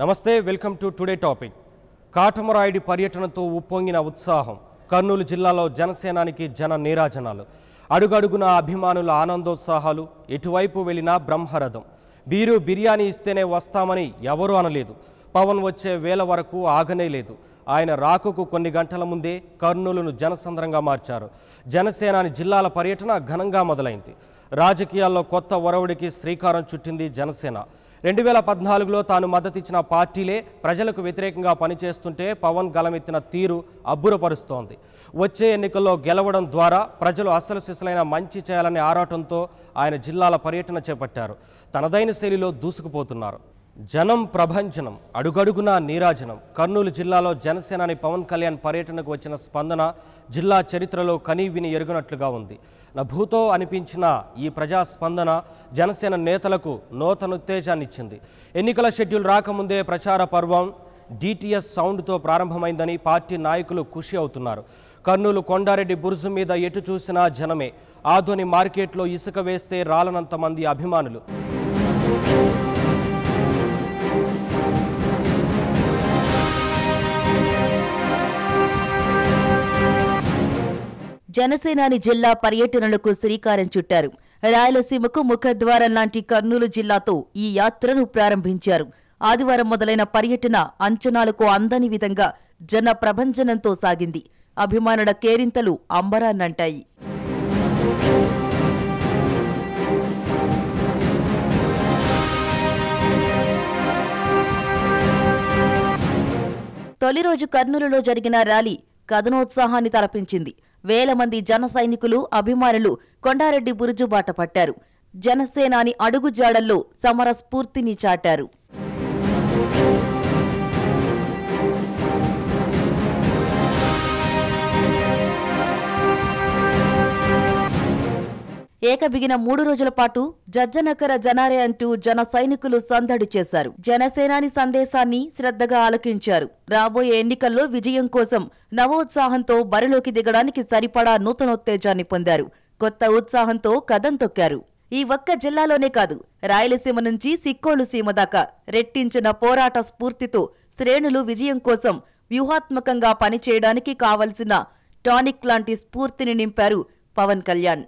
నమస్తే welcome to today topic. కాటమరాయుడి పర్యటనతో ఉప్పొంగిన ఉత్సాహం. కర్నూలు జిల్లాలో జనసేనానికి జన నీరాజనాలు. అడుగడుగున అభిమానుల ఆనందోత్సాహాలు. ఎటువైపు వెళ్ళినా బ్రహ్మరథం. బీరు బిర్యానీ ఇస్తేనే వస్తామని ఎవరూ అనలేదు. పవన్ వచ్చే వేళ వరకు ఆగనే లేదు. ఆయన రాకకు కొన్ని గంటల ముందే కర్నూలును జనసంద్రంగా మార్చారు. జనసేనాని జిల్లాల పర్యటన ఘనంగా మొదలైంది. రాజకీయాల్లో కొత్త ఒరవడికి శ్రీకారం చుట్టింది జనసేన. 2014లో తాను మద్దతిచ్చిన పార్టీలే ప్రజలకు వ్యతిరేకంగా పనిచేస్తుంటే పవన్ గలమెత్తిన తీరు అబ్బురపరుస్తోంది. వచ్చే ఎన్నికల్లో గెలవడం ద్వారా ప్రజలు అసలు సిసలైన మంచి చేయాలనే ఆరాటంతో ఆయన జిల్లాల పర్యటన చేపట్టారు. తనదైన శైలిలో దూసుకుపోతున్నారు. జనం ప్రభంజనం, అడుగడుగునా నీరాజనం. కర్నూలు జిల్లాలో జనసేనాని పవన్ కళ్యాణ్ పర్యటనకు వచ్చిన స్పందన జిల్లా చరిత్రలో కనీవిని ఎరుగనట్లుగా ఉంది. నభూతో అనిపించిన ఈ ప్రజాస్పందన జనసేన నేతలకు నూతన ఉత్తేజాన్నిచ్చింది. ఎన్నికల షెడ్యూల్ రాకముందే ప్రచార పర్వం డిటిఎస్ సౌండ్తో ప్రారంభమైందని పార్టీ నాయకులు ఖుషి అవుతున్నారు. కర్నూలు కొండారెడ్డి బురుజు మీద ఎటు చూసినా జనమే. ఆధోని మార్కెట్లో ఇసుక వేస్తే రాలనంత మంది అభిమానులు. జనసేనాని జిల్లా పర్యటనలకు శ్రీకారం చుట్టారు. రాయలసీమకు ముఖద్వారం లాంటి కర్నూలు జిల్లాతో ఈ యాత్రను ప్రారంభించారు. ఆదివారం మొదలైన పర్యటన అంచనాలకు అందని విధంగా జన ప్రభంజనంతో సాగింది. అభిమానుల కేరింతలు అంబరాన్నంటాయి. తొలి రోజు కర్నూలులో జరిగిన ర్యాలీ కథనోత్సాహాన్ని తలపించింది. వేల మంది జన సైనికులు, అభిమానులు కొండారెడ్డి బురుజు బాట పట్టారు. జనసేనాని అడుగుజాడల్లో సమర స్ఫూర్తిని చాటారు. ఏకబిగిన 3 రోజుల పాటు జజ్జనకర జనారే అంటూ జన సైనికులు సందడి చేశారు. జనసేనాని సందేశాన్ని శ్రద్ధగా ఆలకించారు. రాబోయే ఎన్నికల్లో విజయం కోసం నవోత్సాహంతో బరిలోకి దిగడానికి సరిపడా నూతనోత్తేజాన్ని పొందారు. కొత్త ఉత్సాహంతో కదం తొక్కారు. ఈ ఒక్క జిల్లాలోనే కాదు, రాయలసీమ నుంచి సిక్కోలు సీమ దాకా రెట్టించిన పోరాట స్ఫూర్తితో శ్రేణులు విజయం కోసం వ్యూహాత్మకంగా పనిచేయడానికి కావలసిన టానిక్ లాంటి స్ఫూర్తిని నింపారు పవన్ కళ్యాణ్.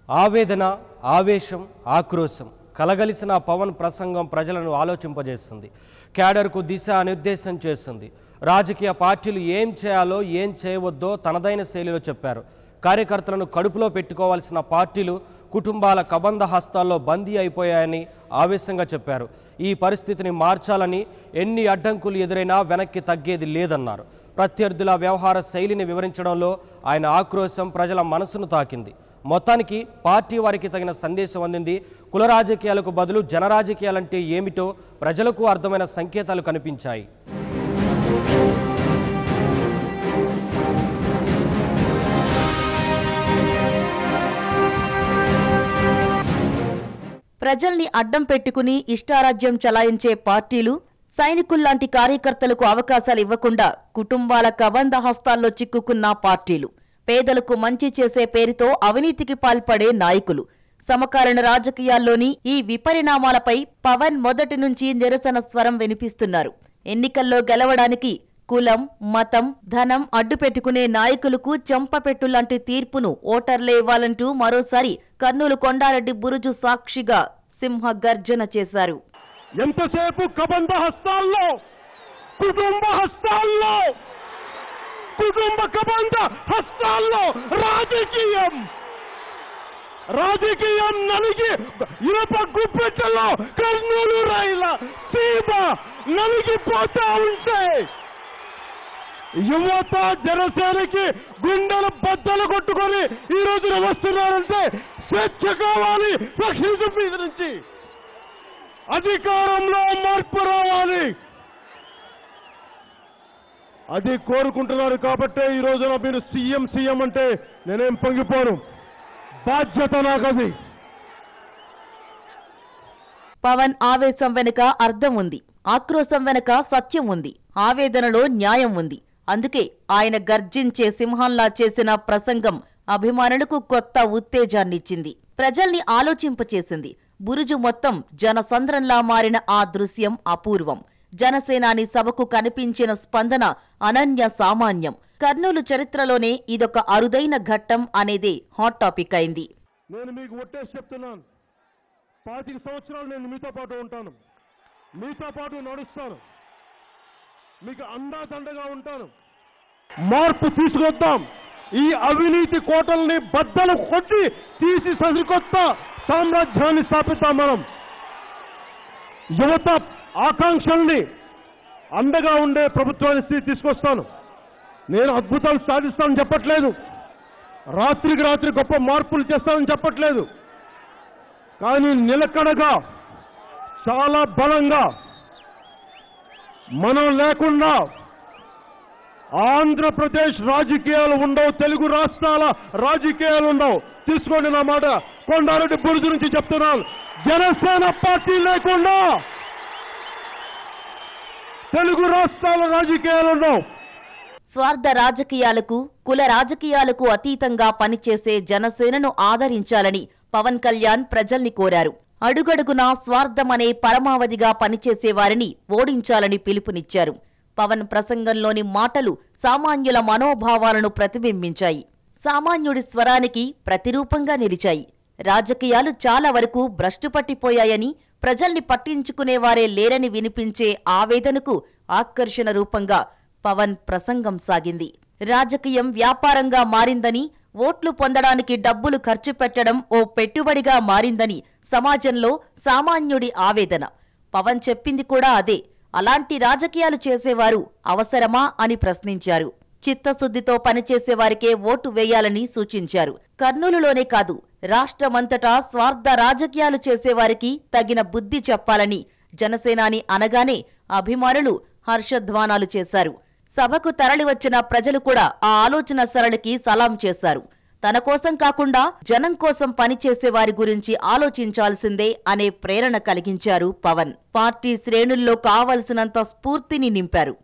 ఆవేదన, ఆవేశం, ఆక్రోశం కలగలిసిన పవన్ ప్రసంగం ప్రజలను ఆలోచింపజేస్తుంది. క్యాడర్కు దిశానిర్దేశం చేస్తుంది. రాజకీయ పార్టీలు ఏం చేయాలో ఏం చేయవద్దో తనదైన శైలిలో చెప్పారు. కార్యకర్తలను కడుపులో పెట్టుకోవాల్సిన పార్టీలు కుటుంబాల కబంధ హస్తాల్లో బందీ అయిపోయాయని ఆవేశంగా చెప్పారు. ఈ పరిస్థితిని మార్చాలని ఎన్ని అడ్డంకులు ఎదురైనా వెనక్కి తగ్గేది లేదన్నారు. ప్రత్యర్థుల వ్యవహార శైలిని వివరించడంలో ఆయన ఆక్రోశం ప్రజల మనసును తాకింది. మొత్తానికి పార్టీ వారికి తగిన సందేశం అందింది. కుల రాజకీయాలకు బదులు జనరాజకీయాలంటే ఏమిటో ప్రజలకు అర్థమైన సంకేతాలు కనిపించాయి. ప్రజల్ని అడ్డం పెట్టుకుని ఇష్టారాజ్యం చలాయించే పార్టీలు, సైనికుల్లాంటి కార్యకర్తలకు అవకాశాలు ఇవ్వకుండా కుటుంబాల కబంధ హస్తాల్లో చిక్కుకున్న పార్టీలు, పేదలకు మంచి చేసే పేరుతో అవినీతికి పాల్పడే నాయకులు, సమకాలీన రాజకీయాల్లోని ఈ విపరిణామాలపై పవన్ మొదటి నుంచి నిరసన స్వరం వినిపిస్తున్నారు. ఎన్నికల్లో గెలవడానికి కులం, మతం, ధనం అడ్డుపెట్టుకునే నాయకులకు చెంపపెట్టులాంటి తీర్పును ఓటర్లే ఇవ్వాలంటూ మరోసారి కర్నూలు కొండారెడ్డి బురుజు సాక్షిగా సింహ గర్జన చేశారు. ఎంతసేపు కబంధ హస్తాల్లో, కుటుంబ హస్తాల్లో, కుటుంబ కబంధ హస్తాల్లో రాజకీయం నలిగి ఇనుప గుప్పెట్టలో కర్నూలు రైల సీమ నలిగిపోతా ఉంటే యువత జనసేనకి గుండెలు బద్దలు కొట్టుకొని ఈ రోజున వస్తున్నారంటే స్వేచ్ఛ కావాలి, పక్షిజం మీద నుంచి అధికారంలో మార్పు రావాలి, అది కోరుకుంటున్నారు. కాబట్టే ఈ రోజున మీరు సీఎం అంటే నేనేం పొంగిపోను, బాధ్యత నాకది. పవన్ ఆవేశం వెనుక అర్థం ఉంది, ఆక్రోశం వెనుక సత్యం ఉంది, ఆవేదనలో న్యాయం ఉంది. అందుకే ఆయన గర్జించే సింహంలా చేసిన ప్రసంగం అభిమానులకు కొత్త ఉత్తేజాన్నిచ్చింది, ప్రజల్ని ఆలోచింపచేసింది. బురుజు మొత్తం జనసంద్రంలా మారిన ఆ దృశ్యం అపూర్వం. జనసేనాని సభకు కనిపించిన స్పందన అనన్య సామాన్యం. కర్నూలు చరిత్రలోనే ఇదొక అరుదైన ఘట్టం అనేదే హాట్ టాపిక్ అయింది. నేను మీకు ఒట్టేసి చెప్తున్నాను, 25 సంవత్సరాలు నేను మీతో పాటు ఉంటాను, మీతో పాటు నడుస్తాను, మీకు అండాదండగా ఉంటాను. మార్పు తీసుకొద్దాం. ఈ అవినీతి కోటల్ని బద్దలు కొట్టి తీసి సరికొత్త సామ్రాజ్యాన్ని స్థాపిద్దాం. మనం యువత ఆకాంక్షల్ని అండగా ఉండే ప్రభుత్వాన్ని తీసుకొస్తాను. నేను అద్భుతాలు సాధిస్తానని చెప్పట్లేదు, రాత్రికి రాత్రి గొప్ప మార్పులు చేస్తానని చెప్పట్లేదు. కానీ నిలకడగా, చాలా బలంగా, మనం లేకుండా ఆంధ్రప్రదేశ్ రాజకీయాలు ఉండవు, తెలుగు రాష్ట్రాల రాజకీయాలు ఉండవు. తీసుకోండి నా మాట, కొండారెడ్డి బురుజు నుంచి చెప్తున్నాను. జనసేన పార్టీ లేకుండా తెలుగు రాష్ట్రాల రాజకీయాలు ఉండవు. స్వార్థ రాజకీయాలకు, కుల రాజకీయాలకు అతీతంగా పనిచేసే జనసేనను ఆదరించాలని పవన్ కళ్యాణ్ ప్రజల్ని కోరారు. అడుగడుగునా స్వార్థమనే పరమావధిగా పనిచేసే వారిని ఓడించాలని పిలుపునిచ్చారు. పవన్ ప్రసంగంలోని మాటలు సామాన్యుల మనోభావాలను ప్రతిబింబించాయి. సామాన్యుడి స్వరానికి ప్రతిరూపంగా నిలిచాయి. రాజకీయాలు చాలా వరకు భ్రష్టుపట్టిపోయాయని, ప్రజల్ని పట్టించుకునేవారే లేరని వినిపించే ఆవేదనకు ఆకర్షణ రూపంగా పవన్ ప్రసంగం సాగింది. రాజకీయం వ్యాపారంగా మారిందని, ఓట్లు పొందడానికి డబ్బులు ఖర్చు పెట్టడం ఓ పెట్టుబడిగా మారిందని సమాజంలో సామాన్యుడి ఆవేదన. పవన్ చెప్పింది కూడా అదే. అలాంటి రాజకీయాలు చేసేవారు అవసరమా అని ప్రశ్నించారు. చిత్తశుద్ధితో పనిచేసేవారికే ఓటు వేయాలని సూచించారు. కర్నూలులోనే కాదు, రాష్ట్రమంతటా స్వార్థ రాజకీయాలు చేసేవారికి తగిన బుద్ధి చెప్పాలని జనసేనాని అనగానే అభిమానులు హర్షధ్వానాలు చేశారు. సభకు తరలివచ్చిన ప్రజలు కూడా ఆ ఆలోచన సరళికి సలాం చేశారు. తన కోసం కాకుండా జనం కోసం పనిచేసే వారి గురించి ఆలోచించాల్సిందే అనే ప్రేరణ కలిగించారు పవన్. పార్టీ శ్రేణుల్లో కావలసినంత స్ఫూర్తిని నింపారు.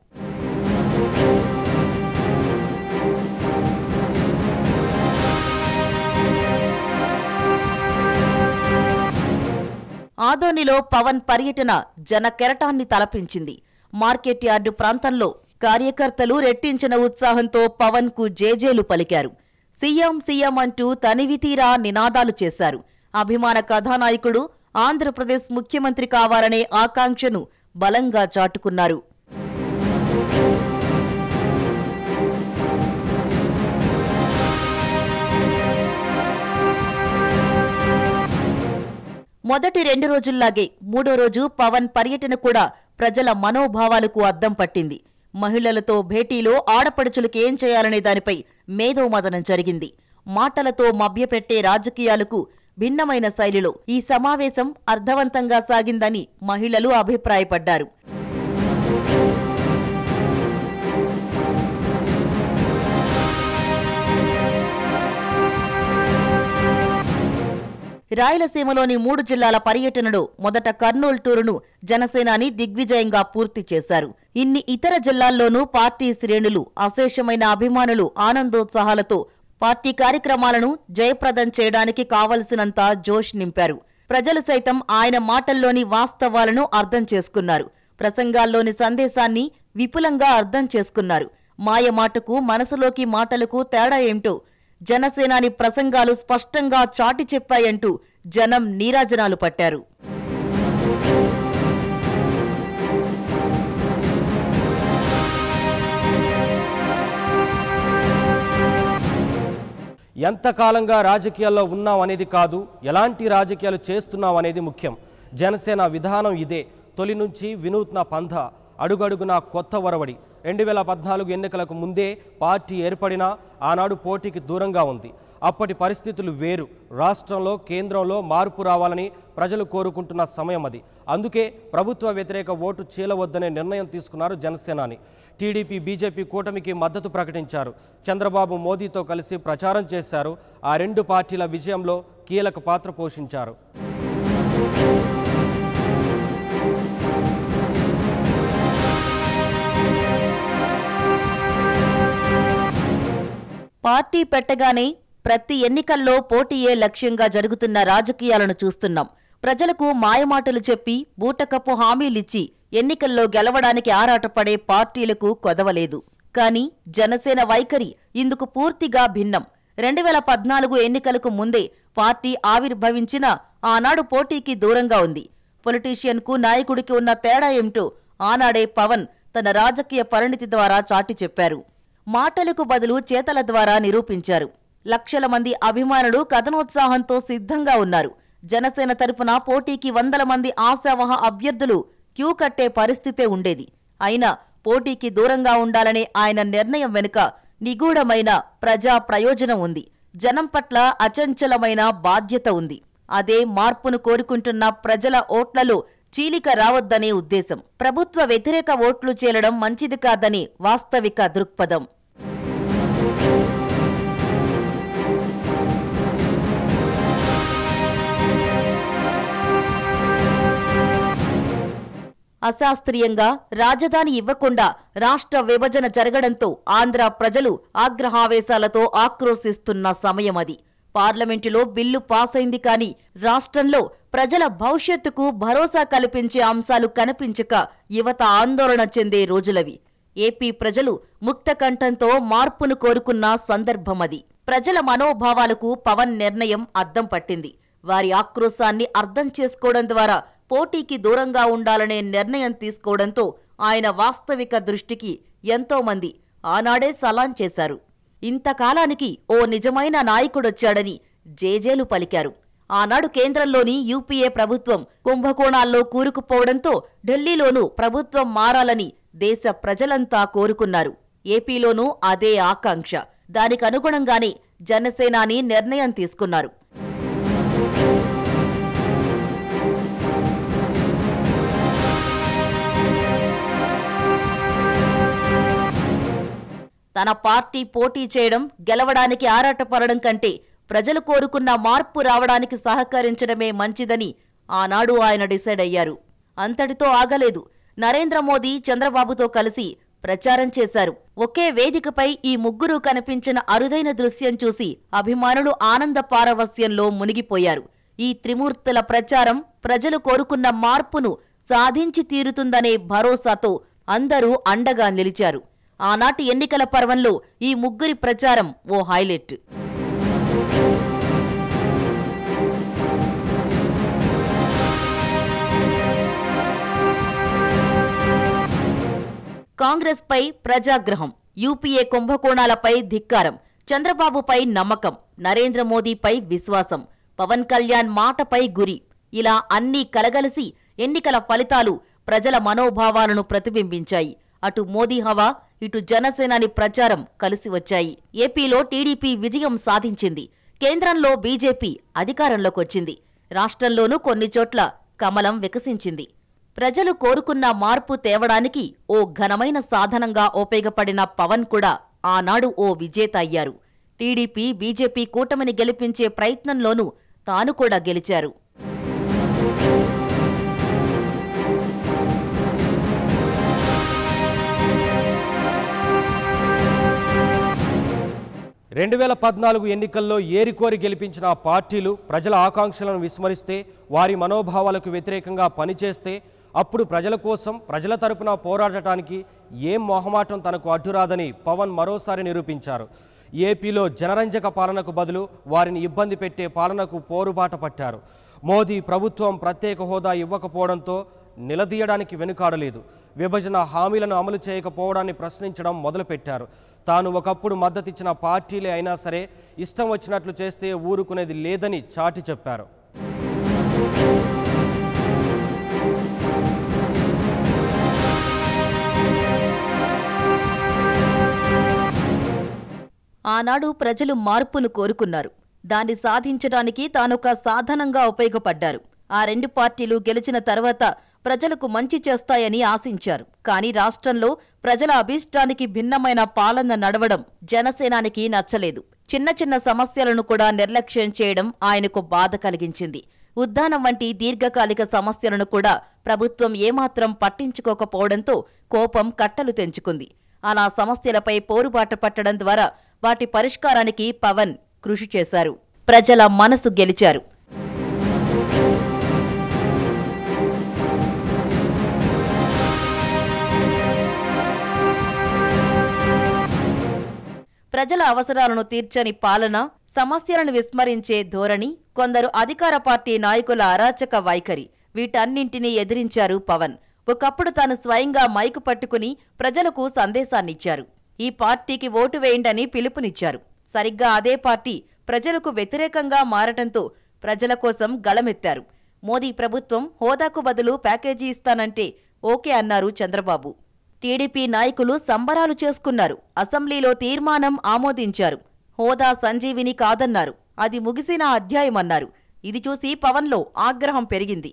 ఆదోనిలో పవన్ పర్యటన జన కెరటాన్ని తలపించింది. మార్కెట్ యార్డు ప్రాంతంలో కార్యకర్తలు రెట్టించిన ఉత్సాహంతో పవన్ కు జేజేలు పలికారు. సీఎం సీఎం అంటూ తనివితీరా నినాదాలు చేశారు. అభిమాన కథానాయకుడు ఆంధ్రప్రదేశ్ ముఖ్యమంత్రి కావాలనే ఆకాంక్షను బలంగా చాటుకున్నారు. మొదటి 2 రోజుల్లాగే మూడో రోజు పవన్ పర్యటన కూడా ప్రజల మనోభావాలకు అద్దం పట్టింది. మహిళలతో భేటీలో ఆడపడుచులకేం చేయాలనే దానిపై మేధోమథనం జరిగింది. మాటలతో మభ్యపెట్టే రాజకీయాలకు భిన్నమైన శైలిలో ఈ సమావేశం అర్థవంతంగా సాగిందని మహిళలు అభిప్రాయపడ్డారు. రాయలసీమలోని 3 జిల్లాల పర్యటనలో మొదట కర్నూలు టూరును జనసేనాని దిగ్విజయంగా పూర్తి చేశారు. ఇన్ని ఇతర జిల్లాల్లోనూ పార్టీ శ్రేణులు, అశేషమైన అభిమానులు ఆనందోత్సాహాలతో పార్టీ కార్యక్రమాలను జయప్రదం చేయడానికి కావలసినంత జోష్ నింపారు. ప్రజలు సైతం ఆయన మాటల్లోని వాస్తవాలను అర్థం చేసుకున్నారు. ప్రసంగాల్లోని సందేశాన్ని విపులంగా అర్థం చేసుకున్నారు. మాయమాటకు, మనసులోకి మాటలకు తేడా ఏమిటో జనసేనాని ప్రసంగాలు స్పష్టంగా చాటి చెప్పాయంటూ జనం నీరాజనాలు పట్టారు. ఎంతకాలంగా రాజకీయాల్లో ఉన్నాం అనేది కాదు, ఎలాంటి రాజకీయాలు చేస్తున్నాం అనేది ముఖ్యం. జనసేన విధానం ఇదే. తొలి నుంచి వినూత్న పంథ, అడుగడుగునా కొత్త ఒరవడి. 2014 ఎన్నికలకు ముందే పార్టీ ఏర్పడినా ఆనాడు పోటీకి దూరంగా ఉంది. అప్పటి పరిస్థితులు వేరు. రాష్ట్రంలో, కేంద్రంలో మార్పు రావాలని ప్రజలు కోరుకుంటున్న సమయం అది. అందుకే ప్రభుత్వ వ్యతిరేక ఓటు చీలవద్దనే నిర్ణయం తీసుకున్నారు జనసేనాని. టీడీపీ, బీజేపీ కూటమికి మద్దతు ప్రకటించారు. చంద్రబాబు, మోదీతో కలిసి ప్రచారం చేశారు. ఆ 2 పార్టీల విజయంలో కీలక పాత్ర పోషించారు. పార్టీ పెట్టగానే ప్రతి ఎన్నికల్లో పోటీయే లక్ష్యంగా జరుగుతున్న రాజకీయాలను చూస్తున్నాం. ప్రజలకు మాయమాటలు చెప్పి బూటకప్పు హామీలిచ్చి ఎన్నికల్లో గెలవడానికి ఆరాటపడే పార్టీలకు కొదవలేదు. కానీ జనసేన వైఖరి ఇందుకు పూర్తిగా భిన్నం. 2014 ఎన్నికలకు ముందే పార్టీ ఆవిర్భవించిన ఆనాడు పోటీకి దూరంగా ఉంది. పొలిటీషియన్కు నాయకుడికి ఉన్న తేడా ఏమిటో ఆనాడే పవన్ తన రాజకీయ పరిణితి ద్వారా చాటి చెప్పారు. మాటలకు బదులు చేతల ద్వారా నిరూపించారు. లక్షల మంది అభిమానులు కథనోత్సాహంతో సిద్ధంగా ఉన్నారు. జనసేన తరపున పోటీకి 100 మంది ఆశావహ అభ్యర్థులు క్యూ కట్టే పరిస్థితే ఉండేది. అయినా పోటీకి దూరంగా ఉండాలనే ఆయన నిర్ణయం వెనుక నిగూఢమైన ప్రజా ప్రయోజనం ఉంది. జనం పట్ల అచంచలమైన బాధ్యత ఉంది. అదే మార్పును కోరుకుంటున్న ప్రజల ఓట్లలో చీలిక రావద్దనే ఉద్దేశం. ప్రభుత్వ వ్యతిరేక ఓట్లు చేరడం మంచిది కాదని వాస్తవిక దృక్పథం. అశాస్త్రీయంగా రాజధాని ఇవ్వకుండా రాష్ట్ర విభజన జరగడంతో ఆంధ్ర ప్రజలు ఆగ్రహావేశాలతో ఆక్రోశిస్తున్న సమయమది. పార్లమెంటులో బిల్లు పాసైంది కానీ రాష్ట్రంలో ప్రజల భవిష్యత్తుకు భరోసా కల్పించే అంశాలు కనిపించక యువత ఆందోళన చెందే రోజులవి. ఏపీ ప్రజలు ముక్తకంఠంతో మార్పును కోరుకున్న సందర్భమది. ప్రజల మనోభావాలకు పవన్ నిర్ణయం అద్దం పట్టింది. వారి ఆక్రోశాన్ని అర్థం చేసుకోవడం ద్వారా పోటీకి దూరంగా ఉండాలనే నిర్ణయం తీసుకోవడంతో ఆయన వాస్తవిక దృష్టికి ఎంతో మంది ఆనాడే సలాం చేశారు. ఇంతకాలానికి ఓ నిజమైన నాయకుడొచ్చాడని జేజేలు పలికారు. ఆనాడు కేంద్రంలోని యూపీఏ ప్రభుత్వం కుంభకోణాల్లో కూరుకుపోవడంతో ఢిల్లీలోనూ ప్రభుత్వం మారాలని దేశ ప్రజలంతా కోరుకున్నారు. ఏపీలోనూ అదే ఆకాంక్ష. దానికనుగుణంగానే జనసేనాని నిర్ణయం తీసుకున్నారు. తన పార్టీ పోటీ చేయడం, గెలవడానికి ఆరాటపడడం కంటే ప్రజలు కోరుకున్న మార్పు రావడానికి సహకరించడమే మంచిదని ఆనాడు ఆయన డిసైడ్ అయ్యారు. అంతటితో ఆగలేదు. నరేంద్ర మోదీ చంద్రబాబుతో కలిసి ప్రచారం చేశారు. ఒకే వేదికపై ఈ ముగ్గురు కనిపించిన అరుదైన దృశ్యం చూసి అభిమానులు ఆనంద పారవస్యంలో మునిగిపోయారు. ఈ త్రిమూర్తుల ప్రచారం ప్రజలు కోరుకున్న మార్పును సాధించి తీరుతుందనే భరోసాతో అందరూ అండగా నిలిచారు. ఆనాటి ఎన్నికల పర్వంలో ఈ ముగ్గురి ప్రచారం ఓ హైలైట్. కాంగ్రెస్పై ప్రజాగ్రహం, యూపీఏ కుంభకోణాలపై ధిక్కారం, చంద్రబాబుపై నమ్మకం, నరేంద్ర మోదీపై విశ్వాసం, పవన్ కళ్యాణ్ మాటపై గురి, ఇలా అన్నీ కలగలిసి ఎన్నికల ఫలితాలు ప్రజల మనోభావాలను ప్రతిబింబించాయి. అటు మోదీ హవా, ఇటు జనసేనాని ప్రచారం కలిసి వచ్చాయి. ఏపీలో టీడీపీ విజయం సాధించింది. కేంద్రంలో బీజేపీ అధికారంలోకొచ్చింది. రాష్ట్రంలోనూ కొన్ని చోట్ల కమలం వికసించింది. ప్రజలు కోరుకున్న మార్పు తేవడానికి ఓ ఘనమైన సాధనంగా ఉపయోగపడిన పవన్ కూడా ఆనాడు ఓ విజేత అయ్యారు. టీడీపీ బీజేపీ కూటమిని గెలిపించే ప్రయత్నంలోనూ తాను కూడా గెలిచారు. రెండు 2014 ఎన్నికల్లో ఏరికోరి గెలిపించిన ఆ పార్టీలు ప్రజల ఆకాంక్షలను విస్మరిస్తే, వారి మనోభావాలకు వ్యతిరేకంగా పనిచేస్తే అప్పుడు ప్రజల కోసం, ప్రజల తరపున పోరాడటానికి ఏం మొహమాటం తనకు అడ్డురాదని పవన్ మరోసారి నిరూపించారు. ఏపీలో జనరంజక పాలనకు బదులు వారిని ఇబ్బంది పెట్టే పాలనకు పోరుబాట పట్టారు. మోదీ ప్రభుత్వం ప్రత్యేక హోదా ఇవ్వకపోవడంతో నిలదీయడానికి వెనుకాడలేదు. విభజన హామీలను అమలు చేయకపోవడాన్ని ప్రశ్నించడం మొదలుపెట్టారు. తాను ఒకప్పుడు మద్దతిచ్చిన పార్టీలే అయినా సరే ఇష్టం వచ్చినట్లు చేస్తే ఊరుకునేది లేదని చాటి చెప్పారు. ఆనాడు ప్రజలు మార్పును కోరుకున్నారు. దాన్ని సాధించడానికి తానొక సాధనంగా ఉపయోగపడ్డారు. ఆ రెండు పార్టీలు గెలిచిన తర్వాత ప్రజలకు మంచి చేస్తాయని ఆశించారు. కానీ రాష్ట్రంలో ప్రజల అభీష్టానికి భిన్నమైన పాలన నడవడం జనసేనానికి నచ్చలేదు. చిన్న చిన్న సమస్యలను కూడా నిర్లక్ష్యం చేయడం ఆయనకు బాధ కలిగించింది. ఉద్దానం వంటి దీర్ఘకాలిక సమస్యలను కూడా ప్రభుత్వం ఏమాత్రం పట్టించుకోకపోవడంతో కోపం కట్టలు తెంచుకుంది. అలా సమస్యలపై పోరుబాట పట్టడం ద్వారా వాటి పరిష్కారానికి పవన్ కృషి చేశారు. ప్రజల మనసు గెలిచారు. ప్రజల అవసరాలను తీర్చని పాలన, సమస్యలను విస్మరించే ధోరణి, కొందరు అధికార పార్టీ నాయకుల అరాచక వైఖరి వీటన్నింటినీ ఎదిరించారు పవన్. ఒకప్పుడు తాను స్వయంగా మైకు పట్టుకుని ప్రజలకు సందేశాన్నిచ్చారు. ఈ పార్టీకి ఓటు వేయండని పిలుపునిచ్చారు. సరిగ్గా అదే పార్టీ ప్రజలకు వ్యతిరేకంగా మారటంతో ప్రజల కోసం గళమెత్తారు. మోదీ ప్రభుత్వం హోదాకు బదులు ప్యాకేజీ ఇస్తానంటే ఓకే అన్నారు చంద్రబాబు. టీడీపీ నాయకులు సంబరాలు చేసుకున్నారు. అసెంబ్లీలో తీర్మానం ఆమోదించారు. హోదా సంజీవిని కాదన్నారు. అది ముగిసిన అధ్యాయమన్నారు. ఇది చూసి పవన్లో ఆగ్రహం పెరిగింది.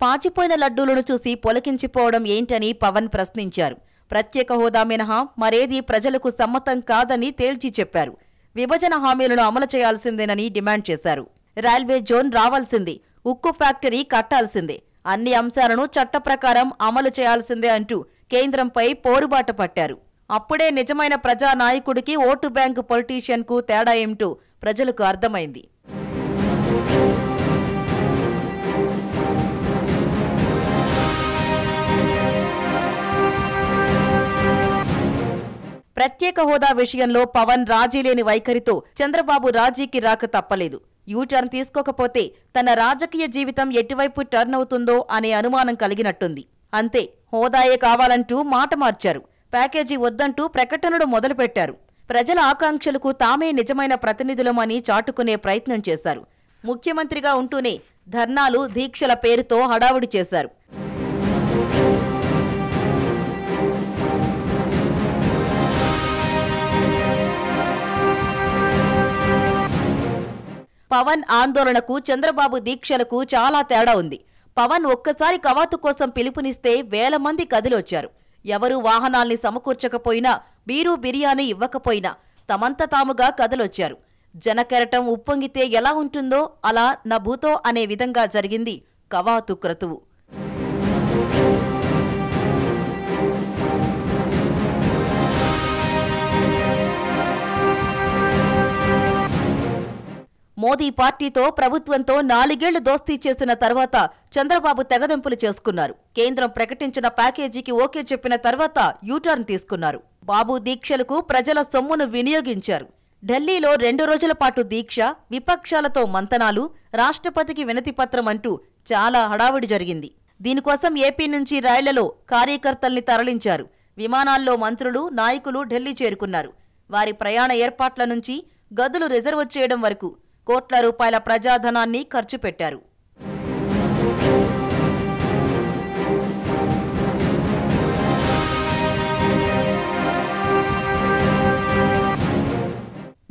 పాచిపోయిన లడ్డూలను చూసి పొలకించిపోవడం ఏంటని పవన్ ప్రశ్నించారు. ప్రత్యేక హోదా మినహా మరేదీ ప్రజలకు సమ్మతం కాదని తేల్చి చెప్పారు. విభజన హామీలను అమలు చేయాల్సిందేనని డిమాండ్ చేశారు. రైల్వే జోన్ రావాల్సిందే, ఉక్కు ఫ్యాక్టరీ కట్టాల్సిందే, అన్ని అంశాలను చట్ట ప్రకారం అమలు చేయాల్సిందే అంటూ కేంద్రంపై పోరుబాట పట్టారు. అప్పుడే నిజమైన ప్రజానాయకుడికి ఓటు బ్యాంకు పొలిటీషియన్కు తేడా ఏమిటో ప్రజలకు అర్థమైంది. ప్రత్యేక హోదా విషయంలో పవన్ రాజీలేని వైఖరితో చంద్రబాబు రాజీకి రాక తప్పలేదు. యూటర్న్ తీసుకోకపోతే తన రాజకీయ జీవితం ఎటువైపు టర్న్ అవుతుందో అనే అనుమానం కలిగినట్టుంది. అంతే, హోదాయే కావాలంటూ మాట మార్చారు. ప్యాకేజీ వద్దంటూ ప్రకటనలు మొదలుపెట్టారు. ప్రజల ఆకాంక్షలకు తామే నిజమైన ప్రతినిధులమని చాటుకునే ప్రయత్నం చేశారు. ముఖ్యమంత్రిగా ఉంటూనే ధర్నాలు, దీక్షల పేరుతో హడావుడి చేశారు. పవన్ ఆందోళనకు, చంద్రబాబు దీక్షలకు చాలా తేడా ఉంది. పవన్ ఒక్కసారి కవాతు కోసం పిలుపునిస్తే వేల మంది కదిలొచ్చారు. ఎవరూ వాహనాల్ని సమకూర్చకపోయినా, బీరు బిర్యానీ ఇవ్వకపోయినా తమంత తాముగా కదిలొచ్చారు. జనకెరటం ఉప్పొంగితే ఎలా ఉంటుందో అలా నా భూతో అనే విధంగా జరిగింది కవాతు క్రతువు. మోదీ పార్టీతో, ప్రభుత్వంతో 4 ఏళ్లు దోస్తీ చేసిన తర్వాత చంద్రబాబు తెగదెంపులు చేసుకున్నారు. కేంద్రం ప్రకటించిన ప్యాకేజీకి ఓకే చెప్పిన తర్వాత యూటర్న్ తీసుకున్నారు. బాబు దీక్షలకు ప్రజల సొమ్మును వినియోగించారు. ఢిల్లీలో 2 రోజుల పాటు దీక్ష, విపక్షాలతో మంతనాలు, రాష్ట్రపతికి వినతిపత్రం అంటూ చాలా హడావుడి జరిగింది. దీనికోసం ఏపీ నుంచి రైళ్లలో కార్యకర్తల్ని తరలించారు. విమానాల్లో మంత్రులు, నాయకులు ఢిల్లీ చేరుకున్నారు. వారి ప్రయాణ ఏర్పాట్ల నుంచి గదులు రిజర్వ్ చేయడం వరకు కోట్ల రూపాయల ప్రజాధనాన్ని ఖర్చు పెట్టారు.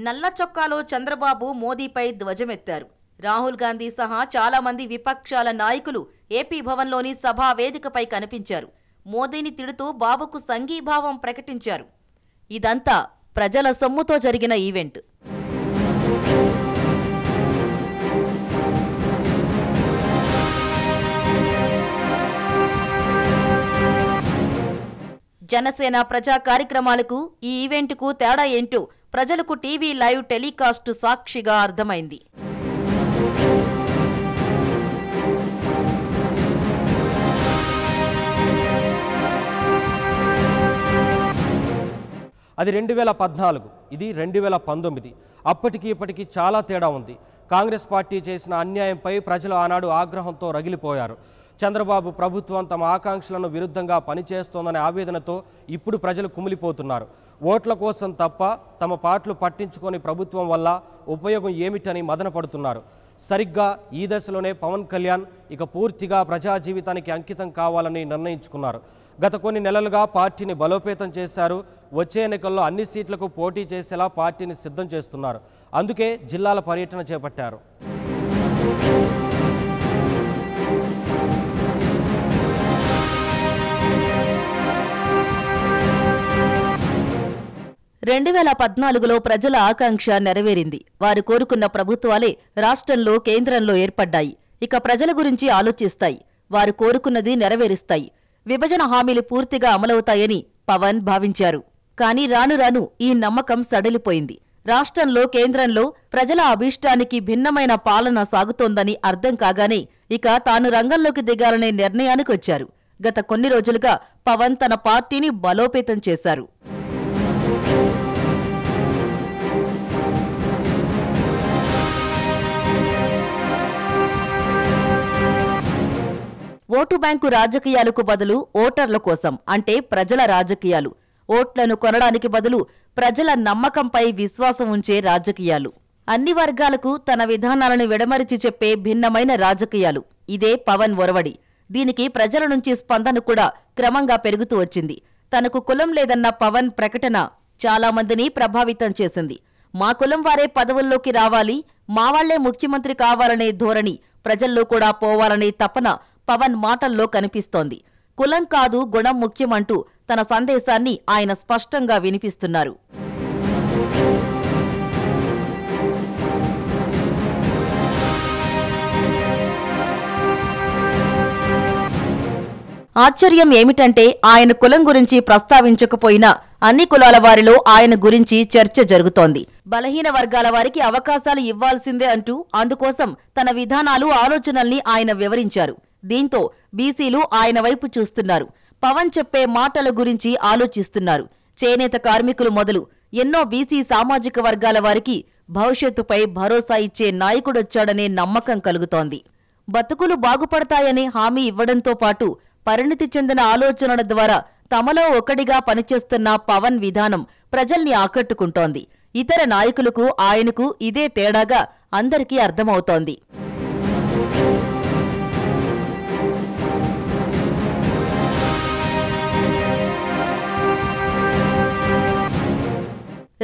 నల్ల చొక్కాలో చంద్రబాబు మోదీపై ధ్వజమెత్తారు. రాహుల్ గాంధీ సహా చాలా మంది విపక్షాల నాయకులు ఏపీ భవన్లోని సభా వేదికపై కనిపించారు. మోదీని తిడుతూ బాబుకు సంఘీభావం ప్రకటించారు. ఇదంతా ప్రజల సొమ్ముతో జరిగిన ఈవెంట్. జనసేన ప్రజా కార్యక్రమాలకు, ఈ ఈవెంట్కు తేడా ఏంటో ప్రజలకు టీవీ లైవ్ టెలికాస్ట్ సాక్షిగా అర్థమైంది. అది 2014, ఇది 2019. అప్పటికి ఇప్పటికీ చాలా తేడా ఉంది. కాంగ్రెస్ పార్టీ చేసిన అన్యాయంపై ప్రజలు ఆనాడు ఆగ్రహంతో రగిలిపోయారు. చంద్రబాబు ప్రభుత్వం తమ ఆకాంక్షలను విరుద్ధంగా పనిచేస్తోందనే ఆవేదనతో ఇప్పుడు ప్రజలు కుమిలిపోతున్నారు. ఓట్ల కోసం తప్ప తమ పాటలు పట్టించుకొని ప్రభుత్వం వల్ల ఉపయోగం ఏమిటని మదనపడుతున్నారు. సరిగ్గా ఈ దశలోనే పవన్ కళ్యాణ్ ఇక పూర్తిగా ప్రజా జీవితానికి అంకితం కావాలని నిర్ణయించుకున్నారు. గత కొన్ని నెలలుగా పార్టీని బలోపేతం చేశారు. వచ్చే ఎన్నికల్లో అన్ని సీట్లకు పోటీ చేసేలా పార్టీని సిద్ధం చేస్తున్నారు. అందుకే జిల్లాల పర్యటన చేపట్టారు. రెండు 2014లో ప్రజల ఆకాంక్ష నెరవేరింది. వారు కోరుకున్న ప్రభుత్వాలే రాష్ట్రంలో, కేంద్రంలో ఏర్పడ్డాయి. ఇక ప్రజల గురించి ఆలోచిస్తాయి, వారు కోరుకున్నది నెరవేరుస్తాయి, విభజన హామీలు పూర్తిగా అమలవుతాయని పవన్ భావించారు. కానీ రాను రాను ఈ నమ్మకం సడలిపోయింది. రాష్ట్రంలో, కేంద్రంలో ప్రజల అభీష్టానికి భిన్నమైన పాలన సాగుతోందని అర్థం కాగానే ఇక తాను రంగంలోకి దిగాలనే నిర్ణయానికొచ్చారు. గత కొన్ని రోజులుగా పవన్ తన పార్టీని బలోపేతం చేశారు. ఓటు బ్యాంకు రాజకీయాలకు బదులు ఓటర్ల కోసం, అంటే ప్రజల రాజకీయాలు. ఓట్లను కొనడానికి బదులు ప్రజల నమ్మకంపై విశ్వాసం ఉంచే రాజకీయాలు. అన్ని వర్గాలకు తన విధానాలను విడమరిచి చెప్పే భిన్నమైన రాజకీయాలు. ఇదే పవన్ ఒరవడి. దీనికి ప్రజల నుంచి స్పందన కూడా క్రమంగా పెరుగుతూ వచ్చింది. తనకు కులం లేదన్న పవన్ ప్రకటన చాలా మందిని ప్రభావితం చేసింది. మా కులం వారే పదవుల్లోకి రావాలి, మా వాళ్లే ముఖ్యమంత్రి కావాలనే ధోరణి ప్రజల్లో కూడా పోవాలనే తపన పవన్ మాటల్లో కనిపిస్తోంది. కులం కాదు, గుణం ముఖ్యమంటూ తన సందేశాన్ని ఆయన స్పష్టంగా వినిపిస్తున్నారు. ఆశ్చర్యం ఏమిటంటే ఆయన కులం గురించి ప్రస్తావించకపోయినా అన్ని కులాల వారిలో ఆయన గురించి చర్చ జరుగుతోంది. బలహీన వర్గాల వారికి అవకాశాలు ఇవ్వాల్సిందే అంటూ అందుకోసం తన విధానాలు, ఆలోచనల్ని ఆయన వివరించారు. దీంతో బీసీలు ఆయన వైపు చూస్తున్నారు. పవన్ చెప్పే మాటల గురించి ఆలోచిస్తున్నారు. చేనేత కార్మికులు మొదలు ఎన్నో బీసీ సామాజిక వర్గాల వారికి భవిష్యత్తుపై భరోసా ఇచ్చే నాయకుడొచ్చాడనే నమ్మకం కలుగుతోంది. బతుకులు బాగుపడతాయనే హామీ ఇవ్వడంతో పాటు పరిణితి చెందిన ఆలోచనల ద్వారా తమలో ఒకడిగా పనిచేస్తున్న పవన్ విధానం ప్రజల్ని ఆకట్టుకుంటోంది. ఇతర నాయకులకు, ఆయనకు ఇదే తేడాగా అందరికీ అర్థమవుతోంది.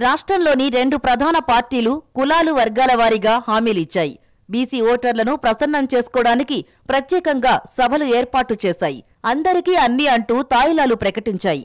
రాష్ట్రంలోని 2 ప్రధాన పార్టీలు కులాలు, వర్గాల వారీగా హామీలిచ్చాయి. బీసీ ఓటర్లను ప్రసన్నం చేసుకోవడానికి ప్రత్యేకంగా సభలు ఏర్పాటు చేశాయి. అందరికీ అన్నీ అంటూ తాయిలాలు ప్రకటించాయి.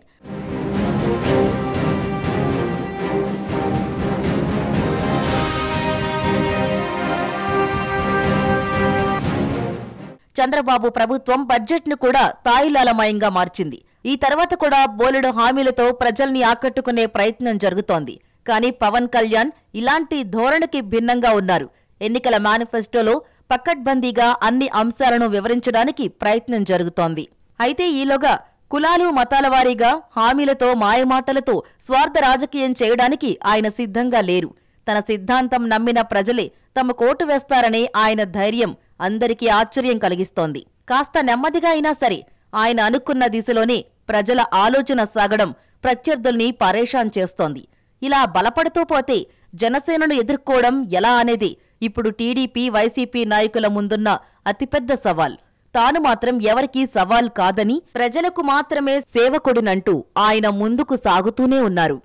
చంద్రబాబు ప్రభుత్వం బడ్జెట్ను కూడా తాయిలాలమయంగా మార్చింది. ఈ తర్వాత కూడా బోలెడు హామీలతో ప్రజల్ని ఆకట్టుకునే ప్రయత్నం జరుగుతోంది. కానీ పవన్ కళ్యాణ్ ఇలాంటి ధోరణికి భిన్నంగా ఉన్నారు. ఎన్నికల మేనిఫెస్టోలో పకడ్బందీగా అన్ని అంశాలను వివరించడానికి ప్రయత్నం జరుగుతోంది. అయితే ఈలోగా కులాలు, మతాల వారీగా హామీలతో, మాయమాటలతో స్వార్థ రాజకీయం చేయడానికి ఆయన సిద్ధంగా లేరు. తన సిద్ధాంతం నమ్మిన ప్రజలే తమకు ఓటు వేస్తారనే ఆయన ధైర్యం అందరికీ ఆశ్చర్యం కలిగిస్తోంది. కాస్త నెమ్మదిగా అయినా సరే ఆయన అనుకున్న దిశలోనే ప్రజల ఆలోచన సాగడం ప్రత్యర్థుల్ని పరేషాన్ చేస్తోంది. ఇలా బలపడుతూ పోతే జనసేనను ఎదుర్కోవడం ఎలా అనేది ఇప్పుడు టీడీపీ, వైసీపీ నాయకుల ముందున్న అతిపెద్ద సవాల్. తాను మాత్రం ఎవరికీ సవాల్ కాదని, ప్రజలకు మాత్రమే సేవకుడినంటూ ఆయన ముందుకు సాగుతూనే ఉన్నారు.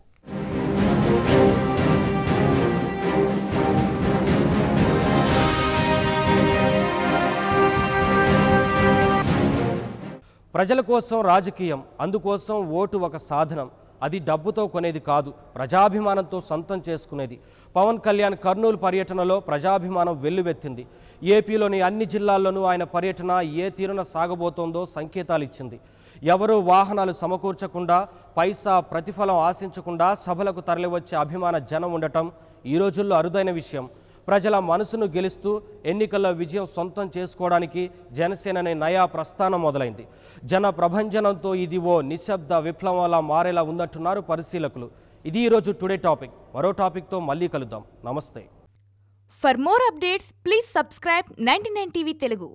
ప్రజల కోసం రాజకీయం, అందుకోసం ఓటు ఒక సాధనం. అది డబ్బుతో కొనేది కాదు, ప్రజాభిమానంతో సొంతం చేసుకునేది. పవన్ కళ్యాణ్ కర్నూలు పర్యటనలో ప్రజాభిమానం వెల్లువెత్తింది. ఏపీలోని అన్ని జిల్లాల్లోనూ ఆయన పర్యటన ఏ తీరున సాగబోతోందో సంకేతాలిచ్చింది. ఎవరూ వాహనాలు సమకూర్చకుండా, పైసా ప్రతిఫలం ఆశించకుండా సభలకు తరలివచ్చే అభిమాన జనం ఉండటం ఈ రోజుల్లో అరుదైన విషయం. ప్రజల మనసును గెలుస్తూ ఎన్నికల్లో విజయం సొంతం చేసుకోవడానికి జనసేననే నయా ప్రస్థానం మొదలైంది. జన ప్రభంజనంతో ఇది ఓ నిశ్శబ్ద విప్లవంలా మారేలా ఉందంటున్నారు పరిశీలకులు. ఇది ఈరోజు టుడే టాపిక్. మరో టాపిక్తో మళ్ళీ కలుద్దాం. నమస్తే. For more updates, please subscribe 99 TV Telugu.